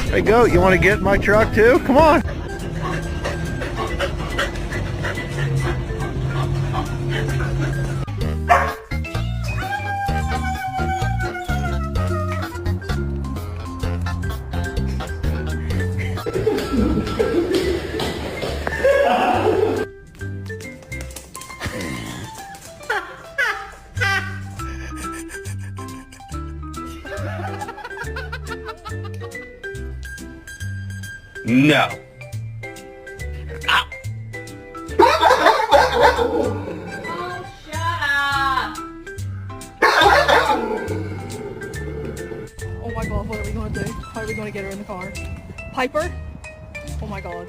Hey, Goat, you want to get in my truck too? Come on. No. Oh, shut up. Oh my god, what are we gonna do? How are we gonna get her in the car? Piper? Oh my god.